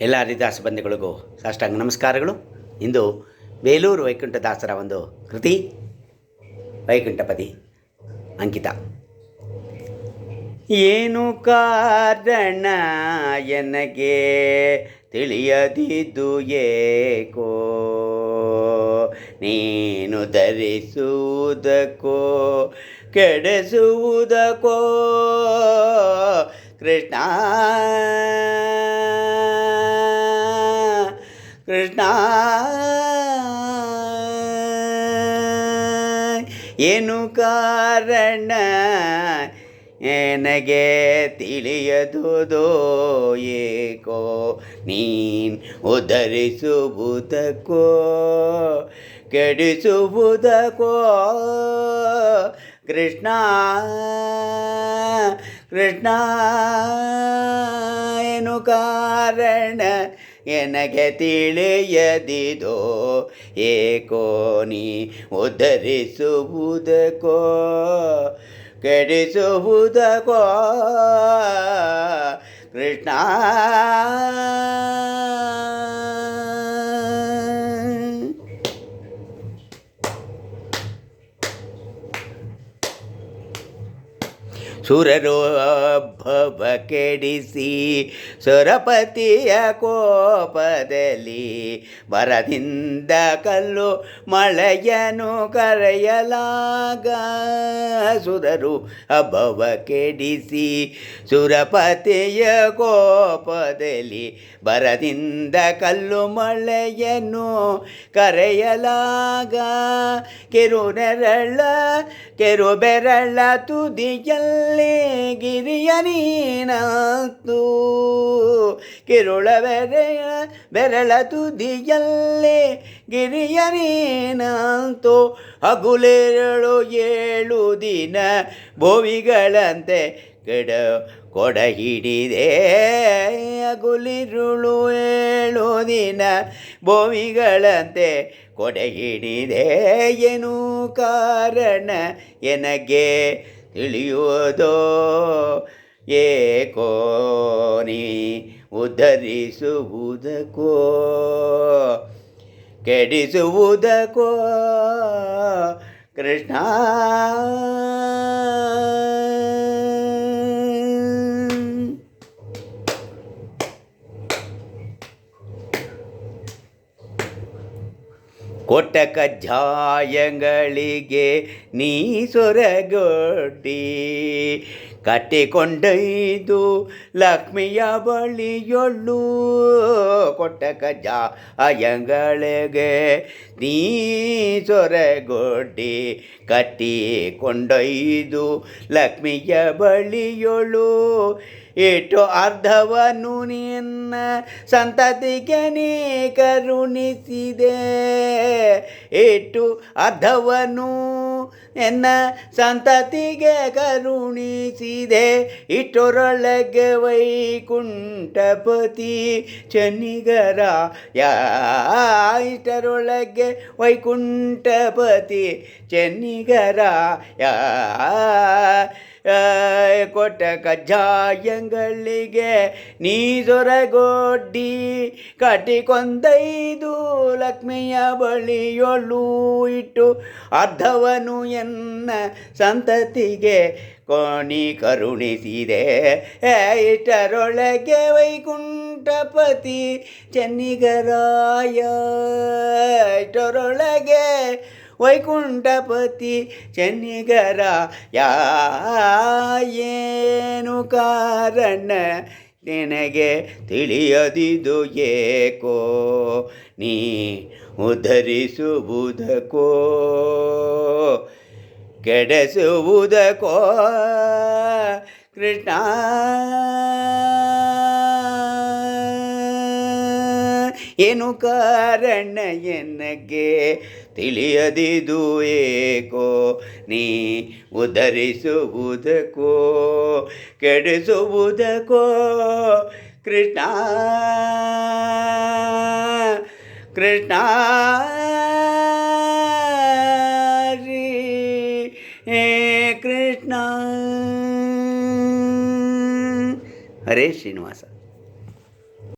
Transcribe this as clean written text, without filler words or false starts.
ಎಲ್ಲ ಹರಿದಾಸ ಬಂಧುಗಳಿಗೂ ಸಾಷ್ಟಾಂಗ ನಮಸ್ಕಾರಗಳು. ಇಂದು ಬೇಲೂರು ವೈಕುಂಠದಾಸರ ಒಂದು ಕೃತಿ ವೈಕುಂಠಪದಿ ಅಂಕಿತ. ಏನು ಕಾರಣ ಎನಗೆ ತಿಳಿಯದಿದ್ದು ಏಕೋ, ನೀನು ಧರಿಸುವುದಕ್ಕೋ ಕೆಡಿಸುವುದಕ್ಕೋ ಕೃಷ್ಣ ಕೃಷ್ಣ. ಏನು ಕಾರಣ ನನಗೆ ತಿಳಿಯದುದೋ ಏಕೋ, ನೀನು ಉದ್ಧರಿಸುವುದಕ್ಕೋ ಕೆಡಿಸುವುದಕ್ಕೋ ಕೃಷ್ಣ ಕೃಷ್ಣ. ಏನು ಕಾರಣ ಎನಗೆ ತಿಳಿಯದಿದೋ ಏಕೋ, ನೀ ಉದ್ಧರಿಸುವುದಕ್ಕೋ ಕೆಡಿಸುವುದಕ್ಕೋ ಕೃಷ್ಣ. ಸುರರು ಭವ ಕೆಡಿಸಿ ಸುರಪತಿಯ ಕೋಪದಲ್ಲಿ ಬರದಿಂದ ಕಲ್ಲು ಮಳೆಯನು ಕರೆಯಲಾಗ. ಸುರರು ಅಭವ ಕೆಡಿಸಿ ಸುರಪತಿಯ ಕೋಪದಲ್ಲಿ ಬರದಿಂದ ಕಲ್ಲು ಮಳೆಯನ್ನು ಕರೆಯಲಾಗ. ಕೆರು ಬೆರಳ ತುದಿಯಲ್ಲಿ ಗಿರಿಯ ನೀನಂತು, ಕಿರುಳ ಬೆರಳ ತುದಿಯಲ್ಲಿ ಗಿರಿಯ ನೀನಂತು. ಹಗುಲಿರಳು 7 ದಿನ ಬೋವಿಗಳಂತೆ ಕೊಡ ಹಿಡಿದೆ. ಹಗುಲಿರುಳು 7 ದಿನ ಬೋವಿಗಳಂತೆ ಕೊಡ ಹಿಡಿದೆ. ಏನು ಕಾರಣ ಎನಗೆ ತಿಳಿಯುವುದೋ ಏಕೋ, ನೀ ಉದ್ಧರಿಸುವುದಕ್ಕೋ ಕೆಡಿಸುವುದಕ್ಕೋ ಕೃಷ್ಣ. ಕೊಟ್ಟ ಕಜ್ಜಾಯಗಳಿಗೆ ನೀ ಸೊರಗೊಡ್ಡಿ ಕಟ್ಟಿಕೊಂಡೊಯ್ದು ಲಕ್ಷ್ಮಿಯ ಬಳಿಯೊಳ್ಳು. ಕೊಟ್ಟ ಕಜ್ಜಾಯಗಳಿಗೆ ನೀ ಸೊರಗೊಡ್ಡಿ ಕಟ್ಟಿಕೊಂಡೊಯ್ದು ಲಕ್ಷ್ಮಿಯ ಬಳಿಯೊಳು. ಇಟ್ಟು ಅರ್ಧವನ್ನು ನಿನ್ನ ಸಂತತಿಗೆ ನೀ ಕರುಣಿಸಿದೆ. ಇಟ್ಟು ಅರ್ಧವನ್ನು ಎನ್ನ ಸಂತತಿಗೆ ಕರುಣಿಸಿದೆ. ಇಷ್ಟರೊಳಗೆ ವೈಕುಂಠಪತಿ ಚೆನ್ನಿಗರಾಯ. ಇಷ್ಟರೊಳಗೆ ವೈಕುಂಠಪತಿ ಚೆನ್ನಿಗರಾಯ. ಕೊಟ್ಟ ಕಜ್ಜಾಯಗಳಿಗೆ ನೀ ಸೊರಗೊಡ್ಡಿ ಕಟ್ಟಿಕೊಂಡೊಯ್ದು ಲಕ್ಷ್ಮಿಯ ಬಳಿಯೊಳು. ಇಟ್ಟು ಅರ್ಧವನು ಎನ್ನ ಸಂತತಿಗೆ ಕೋಣಿ ಕರುಣಿಸಿದೆ. ಇಷ್ಟರೊಳಗೆ ವೈಕುಂಠಪತಿ ಚೆನ್ನಿಗರಾಯ. ಇಷ್ಟರೊಳಗೆ ವೈಕುಂಠಪತಿ ಚೆನ್ನಿಗರಾಯ. ಏನು ಕಾರಣ ನಿನಗೆ ತಿಳಿಯದಿದು ಏಕೋ, ನೀ ಉದ್ಧರಿಸುವುದಕ್ಕೋ ಕೆಡಿಸುವುದಕ್ಕೋ ಕೃಷ್ಣ. ಏನು ಕಾರಣ ಎನಗೆ ತಿಳಿಯದಿದು ಏಕೋ, ನೀ ಉದ್ಧರಿಸುವುದಕ್ಕೋ ಕೆಡಿಸುವುದಕ್ಕೋ ಕೃಷ್ಣ ಕೃಷ್ಣ. ಕೃಷ್ಣ. ಹರೇ ಶ್ರೀನಿವಾಸ.